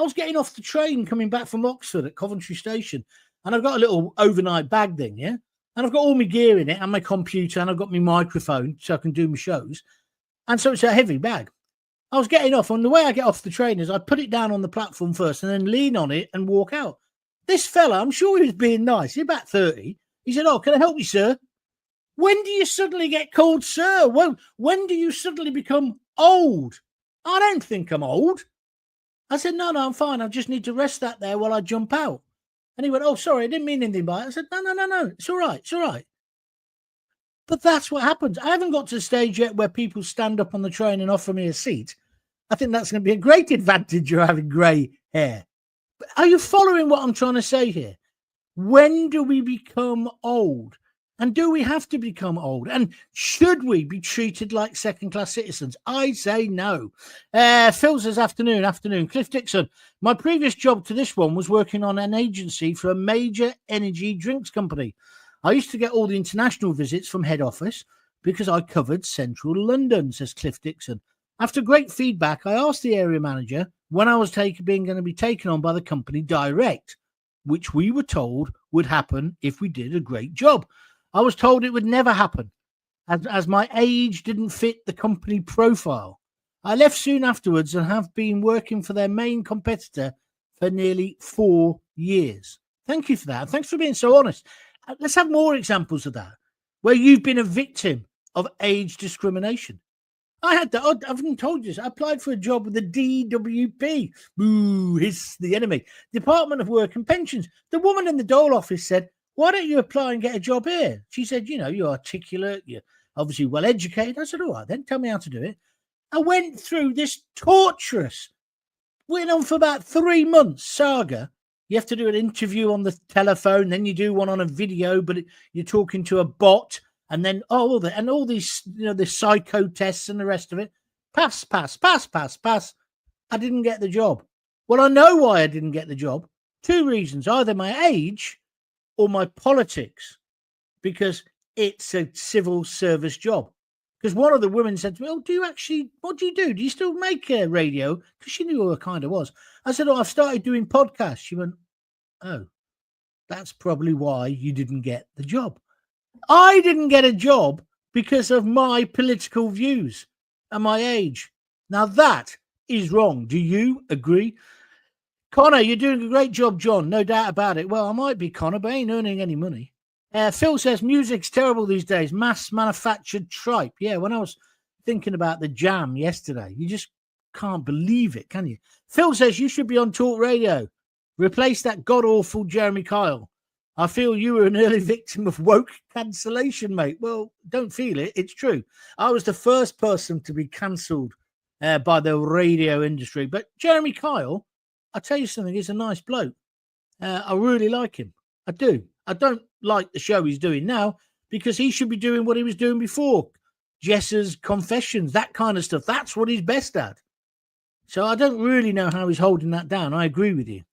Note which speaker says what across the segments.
Speaker 1: was getting off the train coming back from Oxford at Coventry Station, and I've got a little overnight bag thing, yeah? And I've got all my gear in it and my computer, and I've got my microphone so I can do my shows. And so it's a heavy bag. I was getting off. On the way I get off the train is I put it down on the platform first and then lean on it and walk out. This fella, I'm sure he was being nice. He's about 30. He said, "Oh, can I help you, sir?" When do you suddenly get called sir? When do you suddenly become old? I don't think I'm old. I said, no, I'm fine. I just need to rest that there while I jump out. And he went, "Oh, sorry, I didn't mean anything by it." I said, no, it's all right, it's all right. But that's what happens. I haven't got to the stage yet where people stand up on the train and offer me a seat. I think that's going to be a great advantage of having grey hair. But are you following what I'm trying to say here? When do we become old? And do we have to become old? And should we be treated like second-class citizens? I say no. Phil says, afternoon. Cliff Dixon, my previous job to this one was working on an agency for a major energy drinks company. I used to get all the international visits from head office because I covered central London, says Cliff Dixon. After great feedback, I asked the area manager when I was going to be taken on by the company direct, which we were told would happen if we did a great job. I was told it would never happen, as my age didn't fit the company profile. I left soon afterwards and have been working for their main competitor for nearly 4 years. Thank you for that. Thanks for being so honest. Let's have more examples of that, where you've been a victim of age discrimination. I had that. I haven't told you this. I applied for a job with the DWP. Boo, hiss the enemy. Department of Work and Pensions. The woman in the Dole office said, "Why don't you apply and get a job here?" She said, "You're articulate, you're obviously well educated." I said, "All right, then tell me how to do it." I went through this torturous, went on for about 3 months saga. You have to do an interview on the telephone, then you do one on a video, but you're talking to a bot, and then all these, the psycho tests and the rest of it. Pass. I didn't get the job. Well, I know why I didn't get the job. 2 reasons: either my age or my politics, because it's a civil service job. Because one of the women said to me, "Oh, what do you do? Do you still make a radio?" Because she knew who I kind of was. I said, "Oh, I've started doing podcasts." She went, "Oh, that's probably why you didn't get the job." I didn't get a job because of my political views and my age. Now that is wrong. Do you agree? Connor, you're doing a great job, John. No doubt about it. Well, I might be, Connor, but I ain't earning any money. Phil says music's terrible these days. Mass manufactured tripe. Yeah, when I was thinking about the Jam yesterday, you just can't believe it, can you? Phil says you should be on Talk Radio. Replace that god-awful Jeremy Kyle. I feel you were an early victim of woke cancellation, mate. Well, don't feel it. It's true. I was the first person to be cancelled by the radio industry. But Jeremy Kyle, I'll tell you something, he's a nice bloke. I really like him. I do. I don't like the show he's doing now because he should be doing what he was doing before. Jess's Confessions, that kind of stuff. That's what he's best at. So I don't really know how he's holding that down. I agree with you.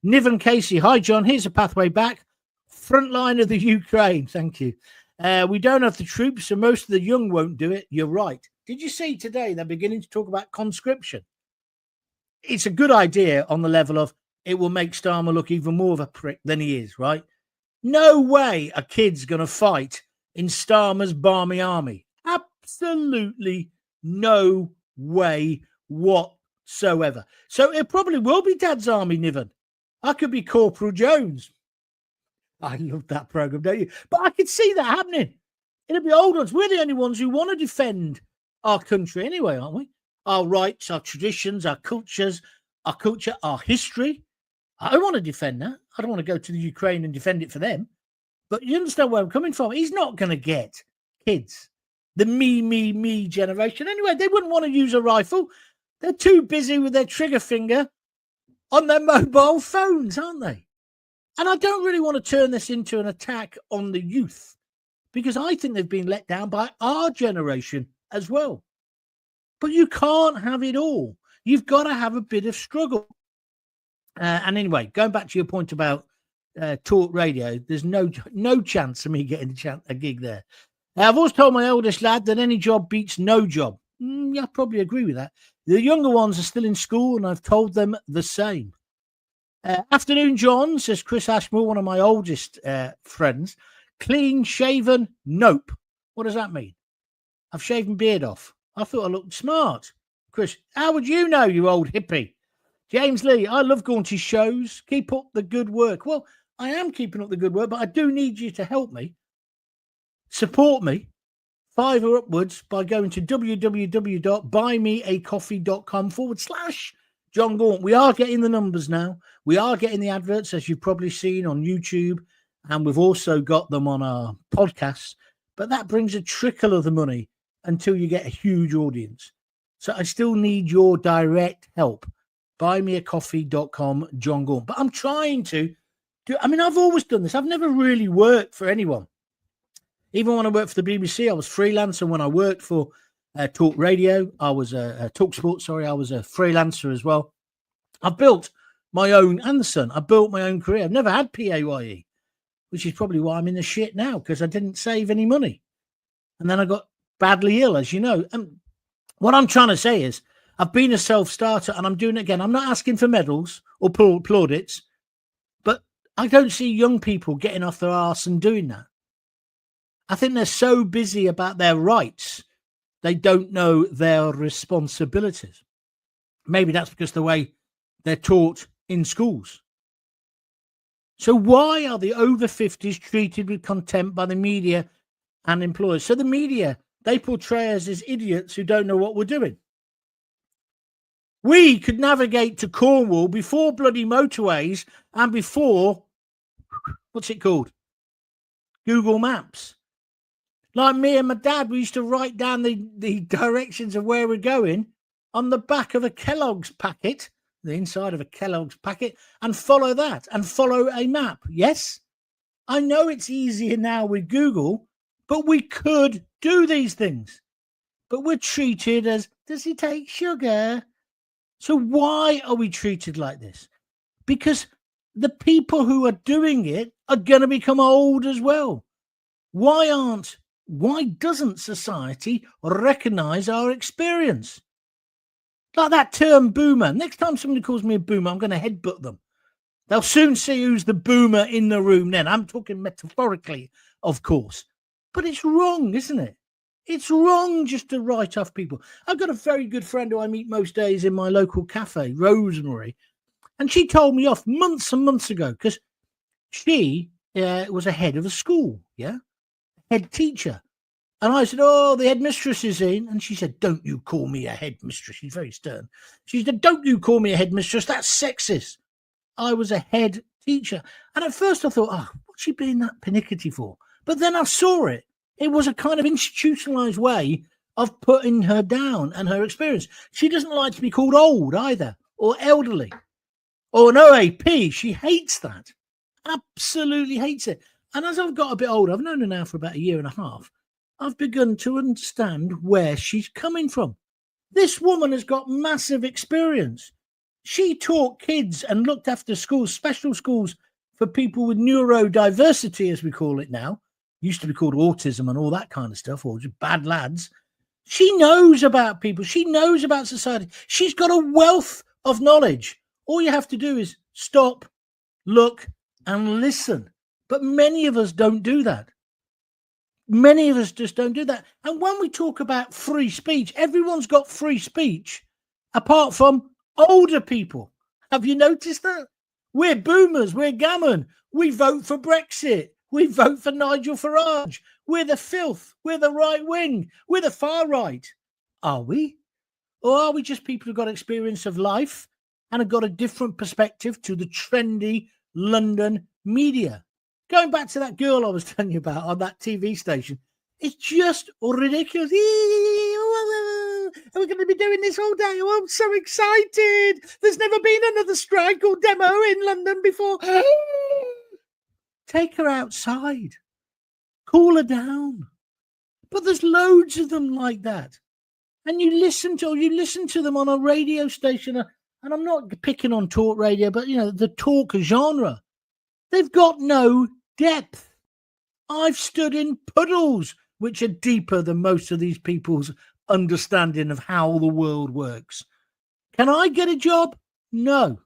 Speaker 1: Niven Casey, hi, John. Here's a pathway back. Front line of the Ukraine. Thank you. We don't have the troops, so most of the young won't do it. You're right. Did you see today they're beginning to talk about conscription? It's a good idea on the level of it will make Starmer look even more of a prick than he is, right? No way a kid's going to fight in Starmer's barmy army. Absolutely no way whatsoever. So it probably will be Dad's army, Niven. I could be Corporal Jones. I love that program, don't you? But I could see that happening. It'll be old ones. We're the only ones who want to defend our country anyway, aren't we? Our rights, our traditions, our culture, our history. I want to defend that. I don't want to go to the Ukraine and defend it for them. But you understand where I'm coming from. He's not going to get kids, the me generation. Anyway, they wouldn't want to use a rifle. They're too busy with their trigger finger on their mobile phones, aren't they? And I don't really want to turn this into an attack on the youth because I think they've been let down by our generation as well. But you can't have it all. You've got to have a bit of struggle. And anyway, going back to your point about Talk Radio, there's no chance of me getting a gig there. I've always told my eldest lad that any job beats no job. Yeah, I probably agree with that. The younger ones are still in school, and I've told them the same. Afternoon, John, says Chris Ashmore, one of my oldest friends. Clean shaven? Nope. What does that mean? I've shaved my beard off. I thought I looked smart. Chris, how would you know, you old hippie? James Lee, I love going to shows. Keep up the good work. Well, I am keeping up the good work, but I do need you to help me. Support me. $5 or upwards by going to www.buymeacoffee.com/John Gaunt. We are getting the numbers now. We are getting the adverts, as you've probably seen on YouTube, and we've also got them on our podcasts. But that brings a trickle of the money until you get a huge audience. So I still need your direct help. Buymeacoffee.com, John Gaunt. But I'm trying to do, I mean, I've always done this. I've never really worked for anyone. Even when I worked for the BBC, I was freelance. And when I worked for Talk Radio, I was Talk Sport, sorry, I was a freelancer as well. I've built my own, and the Sun, I built my own career. I've never had PAYE, which is probably why I'm in the shit now, because I didn't save any money. And then I got badly ill, as you know. And what I'm trying to say is, I've been a self-starter, and I'm doing it again. I'm not asking for medals or plaudits, but I don't see young people getting off their arse and doing that. I think they're so busy about their rights, they don't know their responsibilities. Maybe that's because the way they're taught in schools. So why are the over 50s treated with contempt by the media and employers? So the media, they portray us as idiots who don't know what we're doing. We could navigate to Cornwall before bloody motorways and before, what's it called? Google Maps. Like me and my dad, we used to write down the directions of where we're going on the back of a Kellogg's packet, the inside of a Kellogg's packet, and follow that and follow a map. Yes, I know it's easier now with Google, but we could do these things. But we're treated as, does he take sugar? So why are we treated like this? Because the people who are doing it are going to become old as well. Why doesn't society recognize our experience? Like that term boomer. Next time somebody calls me a boomer, I'm going to headbutt them. They'll soon see who's the boomer in the room then. I'm talking metaphorically, of course. But it's wrong, isn't it? It's wrong just to write off people. I've got a very good friend who I meet most days in my local cafe, Rosemary, and she told me off months and months ago because she was a head of a school, head teacher. And I said, oh, the headmistress is in. And she said, don't you call me a headmistress. She's very stern. She said, don't you call me a headmistress. That's sexist. I was a head teacher. And at first I thought, oh, what's she being that pernickety for? But then I saw it. It was a kind of institutionalized way of putting her down and her experience. She doesn't like to be called old either, or elderly, or an OAP. She hates that. Absolutely hates it. And as I've got a bit older, I've known her now for about a year and a half, I've begun to understand where she's coming from. This woman has got massive experience. She taught kids and looked after schools, special schools for people with neurodiversity, as we call it now. Used to be called autism and all that kind of stuff, or just bad lads. She knows about people. She knows about society. She's got a wealth of knowledge. All you have to do is stop, look, and listen. But many of us don't do that. Many of us just don't do that. And when we talk about free speech, everyone's got free speech apart from older people. Have you noticed that? We're boomers. We're gammon. We vote for Brexit. We vote for Nigel Farage. We're the filth. We're the right wing. We're the far right. Are we? Or are we just people who've got experience of life and have got a different perspective to the trendy London media? Going back to that girl I was telling you about on that TV station, it's just ridiculous. We're going to be doing this all day. Oh, I'm so excited. There's never been another strike or demo in London before. Take her outside. Cool her down. But there's loads of them like that. And you listen to them on a radio station, and I'm not picking on talk radio, but, the talk genre. They've got no depth. I've stood in puddles which are deeper than most of these people's understanding of how the world works. Can I get a job? No.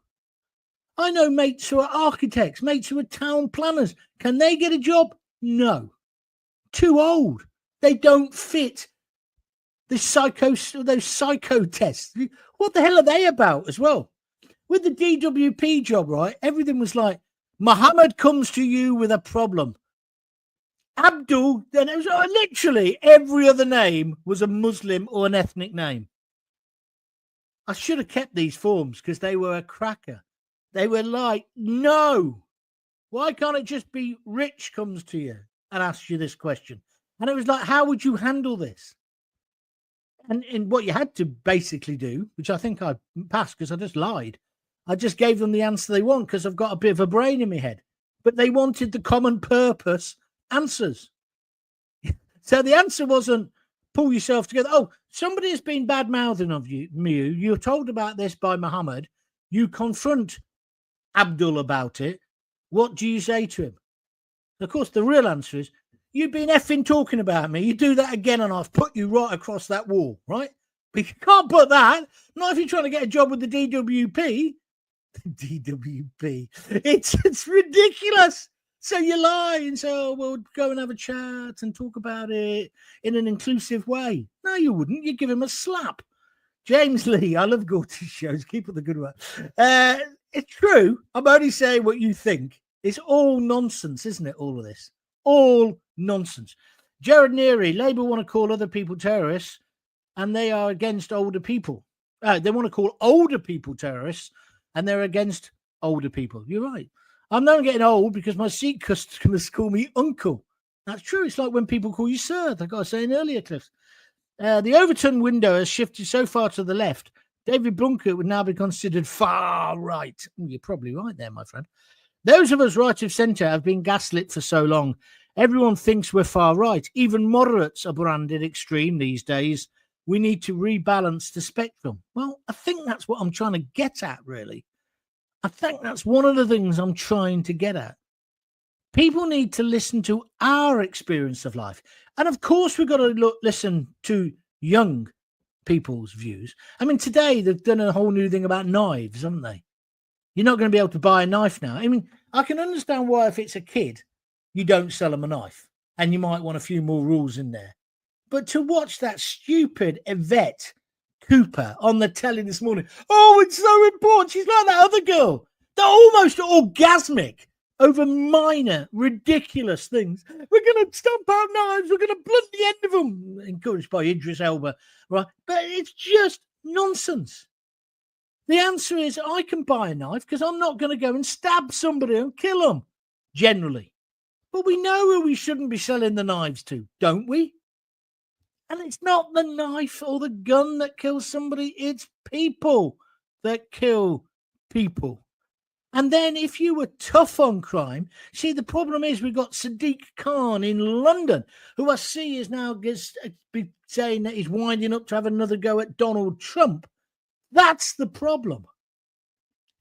Speaker 1: I know mates who are architects, mates who are town planners. Can they get a job? No. Too old. They don't fit those psycho tests. What the hell are they about as well? With the DWP job, right? Everything was like, Muhammad comes to you with a problem. Abdul, then it was literally every other name was a Muslim or an ethnic name. I should have kept these forms because they were a cracker. They were like, no, why can't it just be Rich comes to you and asks you this question? And it was like, how would you handle this? And what you had to basically do, which I think I passed because I just lied, I just gave them the answer they want because I've got a bit of a brain in my head. But they wanted the common purpose answers. So the answer wasn't pull yourself together. Oh, somebody has been bad-mouthing of you. You're told about this by Muhammad. You confront Abdul about it. What do you say to him? Of course, the real answer is, you've been effing talking about me. You do that again and I've put you right across that wall, right? But you can't put that. Not if you're trying to get a job with the DWP. DWP. It's ridiculous. So you lie and say, oh, we'll go and have a chat and talk about it in an inclusive way. No, you wouldn't. You'd give him a slap. James Lee, I love Gorty's shows. Keep up the good work. It's true. I'm only saying what you think. It's all nonsense, isn't it, all of this? All nonsense. Jared Neary, Labour want to call other people terrorists and they are against older people. They want to call older people terrorists and they're against older people. You're right. I'm now getting old because my seat customers call me uncle. That's true. It's like when people call you sir. I got to say in earlier clips. The Overton window has shifted so far to the left. David Blunkett would now be considered far right. You're probably right there, my friend. Those of us right of centre have been gaslit for so long. Everyone thinks we're far right. Even moderates are branded extreme these days. We need to rebalance the spectrum. Well, I think that's what I'm trying to get at, really. I think that's one of the things I'm trying to get at. People need to listen to our experience of life. And of course, we've got to listen to young people's views. I mean, today they've done a whole new thing about knives, haven't they? You're not going to be able to buy a knife now. I mean, I can understand why if it's a kid, you don't sell them a knife. And you might want a few more rules in there. But to watch that stupid Yvette Cooper on the telly this morning, oh, it's so important. She's like that other girl. They're almost orgasmic over minor, ridiculous things. We're going to stomp out knives. We're going to blunt the end of them. Encouraged by Idris Elba. Right? But it's just nonsense. The answer is I can buy a knife because I'm not going to go and stab somebody and kill them, generally. But we know who we shouldn't be selling the knives to, don't we? And it's not the knife or the gun that kills somebody. It's people that kill people. And then if you were tough on crime, see, the problem is we've got Sadiq Khan in London, who I see is now saying that he's winding up to have another go at Donald Trump. That's the problem.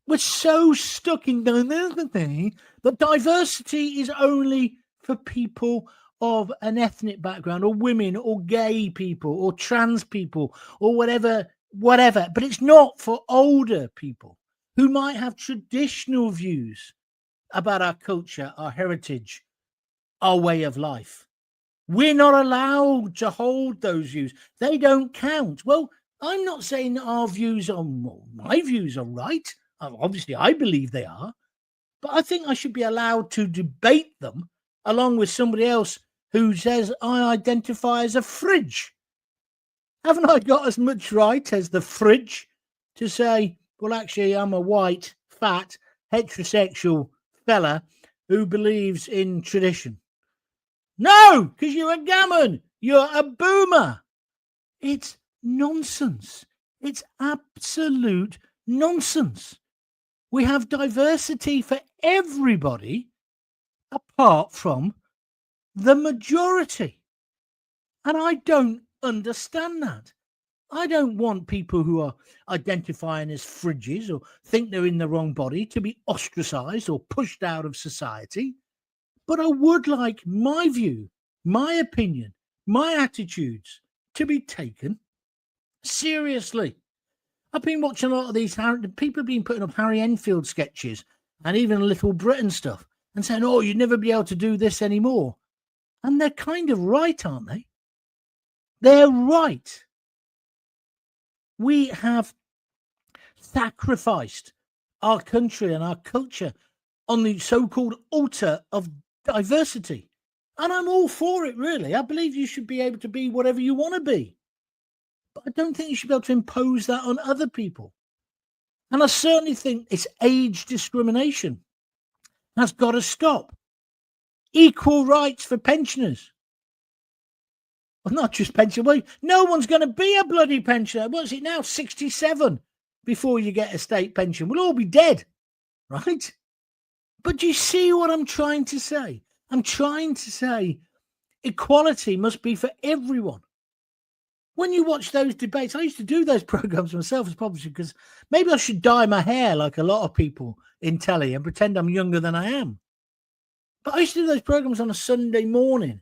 Speaker 1: We're so stuck in diversity that diversity is only for people of an ethnic background or women or gay people or trans people or whatever. But it's not for older people who might have traditional views about our culture, our heritage, our way of life. We're not allowed to hold those views. They don't count. Well, I'm not saying that our views are, my views are right. Obviously, I believe they are. But I think I should be allowed to debate them along with somebody else who says I identify as a fridge. Haven't I got as much right as the fridge to say, well, actually, I'm a white, fat, heterosexual fella who believes in tradition? No, because you're a gammon. You're a boomer. It's nonsense. It's absolute nonsense. We have diversity for everybody apart from the majority. And I don't understand that. I don't want people who are identifying as fridges or think they're in the wrong body to be ostracized or pushed out of society. But I would like my view, my opinion, my attitudes to be taken Seriously. I've been watching a lot of these. People have been putting up Harry Enfield sketches and even Little Britain stuff and saying, oh, you'd never be able to do this anymore. And they're kind of right, aren't they? They're right. We have sacrificed our country and our culture on the so-called altar of diversity. And I'm all for it, really. I believe you should be able to be whatever you want to be. But I don't think you should be able to impose that on other people. And I certainly think it's age discrimination. That's got to stop. Equal rights for pensioners. Well, not just pensioners. No one's going to be a bloody pensioner. What's it now? 67 before you get a state pension. We'll all be dead, right? But do you see what I'm trying to say? I'm trying to say equality must be for everyone. When you watch those debates, I used to do those programs myself as publisher because maybe I should dye my hair like a lot of people in telly and pretend I'm younger than I am. But I used to do those programs on a Sunday morning.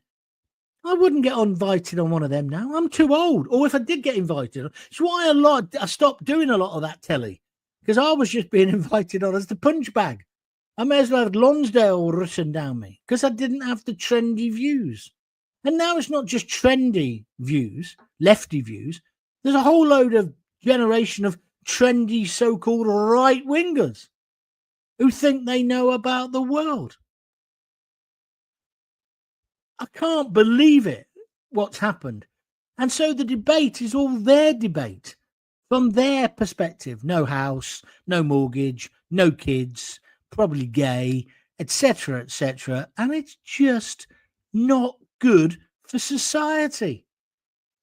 Speaker 1: I wouldn't get invited on one of them now. I'm too old. Or if I did get invited, it's why I stopped doing a lot of that telly because I was just being invited on as the punch bag. I may as well have Lonsdale written down me because I didn't have the trendy views. And now it's not just trendy views, lefty views. There's a whole load of generation of trendy so-called right-wingers who think they know about the world. I can't believe it, what's happened. And so the debate is all their debate from their perspective. No house, no mortgage, no kids, probably gay, etc., etc. And it's just not good for society.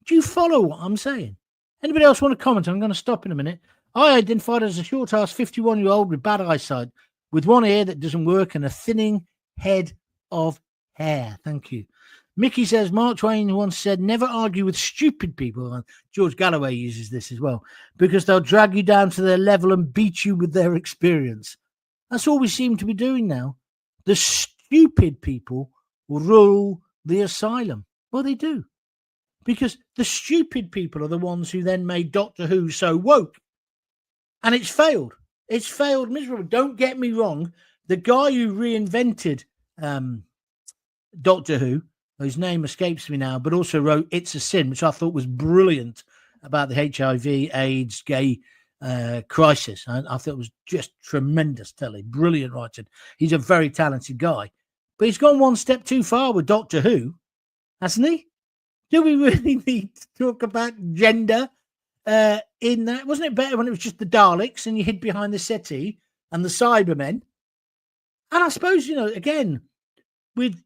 Speaker 1: Do you follow what I'm saying? Anybody else want to comment? I'm going to stop in a minute. I identified as a short-ass 51-year-old with bad eyesight, with one ear that doesn't work and a thinning head of hair. Thank you. Mickey says, Mark Twain once said, never argue with stupid people. And George Galloway uses this as well, because they'll drag you down to their level and beat you with their experience. That's all we seem to be doing now. The stupid people will rule the asylum. Well, they do. Because the stupid people are the ones who then made Doctor Who so woke. And it's failed. It's failed miserably. Don't get me wrong. The guy who reinvented Doctor Who, whose name escapes me now, but also wrote It's a Sin, which I thought was brilliant about the HIV, AIDS, gay crisis. I thought it was just tremendous telly, brilliant writing. He's a very talented guy. But he's gone one step too far with Doctor Who, hasn't he? Do we really need to talk about gender in that? Wasn't it better when it was just the Daleks and you hid behind the settee and the Cybermen? And I suppose, again, with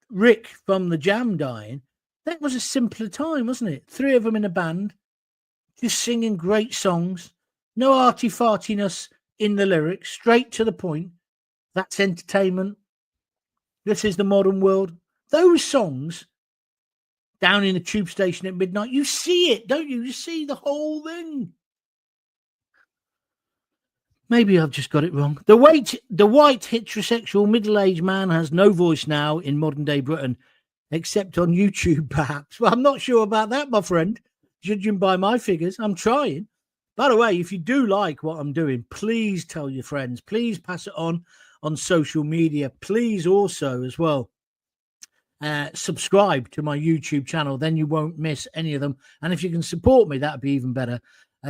Speaker 1: Rick from the Jam dying, that was a simpler time, wasn't it? 3 of them in a band, just singing great songs, no arty-fartiness in the lyrics, straight to the point. That's entertainment. This is the modern world. Those songs down in the tube station at midnight, you see it, don't you? You see the whole thing. Maybe I've just got it wrong. The white heterosexual middle-aged man has no voice now in modern-day Britain, except on YouTube, perhaps. Well, I'm not sure about that, my friend. Judging by my figures, I'm trying. By the way, if you do like what I'm doing, please tell your friends. Please pass it on social media. Please also, as well, subscribe to my YouTube channel. Then you won't miss any of them. And if you can support me, that would be even better.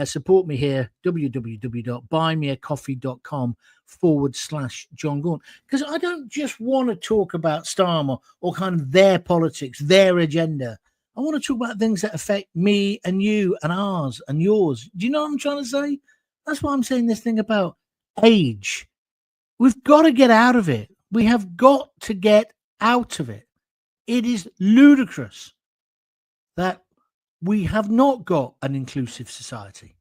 Speaker 1: Support me here, www.buymeacoffee.com/John Gaunt. Because I don't just want to talk about Starmer or kind of their politics, their agenda. I want to talk about things that affect me and you and ours and yours. Do you know what I'm trying to say? That's why I'm saying this thing about age. We've got to get out of it. We have got to get out of it. It is ludicrous that we have not got an inclusive society.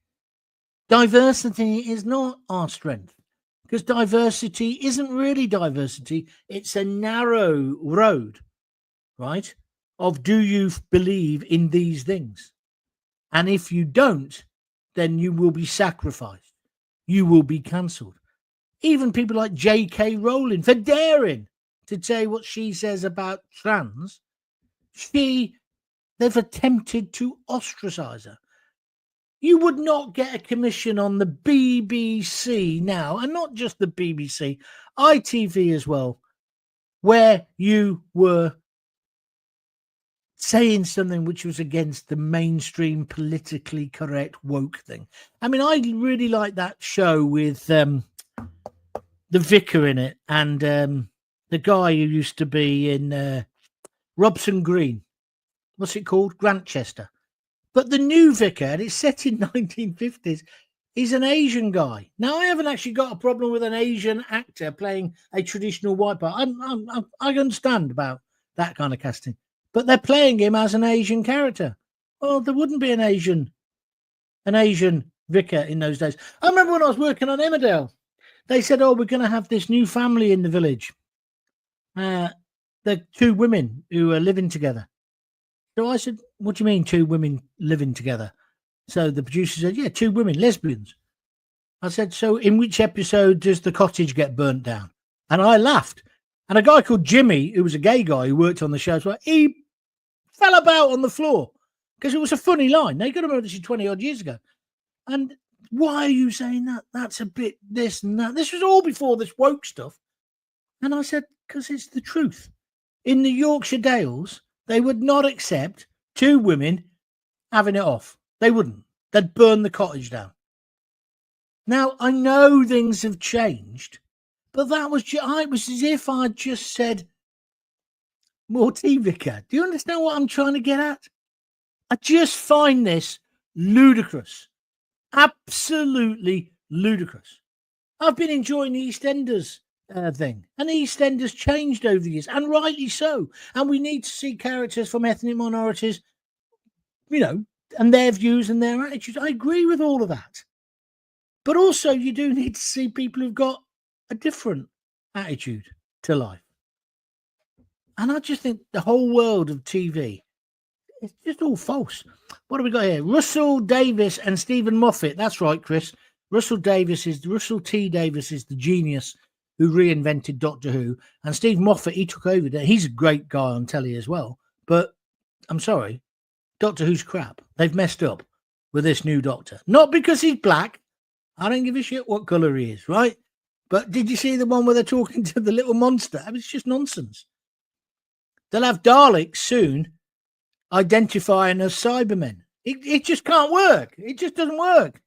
Speaker 1: Diversity is not our strength, because diversity isn't really diversity. It's a narrow road, right? Of do you believe in these things? And if you don't, then you will be sacrificed. You will be cancelled. Even people like J.K. Rowling, for daring to say what she says about trans, they've attempted to ostracize her. You would not get a commission on the BBC now, and not just the BBC, ITV as well, where you were saying something which was against the mainstream politically correct woke thing. I mean, I really like that show with the vicar in it and the guy who used to be in Robson Green. What's it called? Grantchester. But the new vicar, and it's set in 1950s, is an Asian guy. Now, I haven't actually got a problem with an Asian actor playing a traditional white part. I understand about that kind of casting. But they're playing him as an Asian character. Well, there wouldn't be an Asian vicar in those days. I remember when I was working on Emmerdale, they said, "Oh, we're going to have this new family in the village. They're two women who are living together." So I said, "What do you mean, two women living together?" So the producer said, "Yeah, two women, lesbians." I said, "So in which episode does the cottage get burnt down?" And I laughed. And a guy called Jimmy, who was a gay guy who worked on the show, he fell about on the floor because it was a funny line. They got to remember this is 20 odd years ago. And why are you saying that? That's a bit this and that. This was all before this woke stuff. And I said, because it's the truth. In the Yorkshire Dales, they would not accept two women having it off. They wouldn't. They'd burn the cottage down. Now, I know things have changed, but that was it was as if I'd just said, more tea, vicar. Do you understand what I'm trying to get at? I just find this ludicrous. Absolutely ludicrous. I've been enjoying the EastEnders thing, and the EastEnders changed over the years, and rightly so. And we need to see characters from ethnic minorities, and their views and their attitudes. I agree with all of that. But also, you do need to see people who've got a different attitude to life. And I just think the whole world of TV, it's just all false. What have we got here? Russell Davies and Stephen Moffat. That's right, Chris. Russell T. Davies is the genius who reinvented Doctor Who. And Steve Moffat, he took over there. He's a great guy on telly as well. But I'm sorry, Doctor Who's crap. They've messed up with this new Doctor. Not because he's black. I don't give a shit what colour he is, right? But did you see the one where they're talking to the little monster? I mean, it's just nonsense. They'll have Daleks soon identifying as Cybermen. It just can't work. It just doesn't work.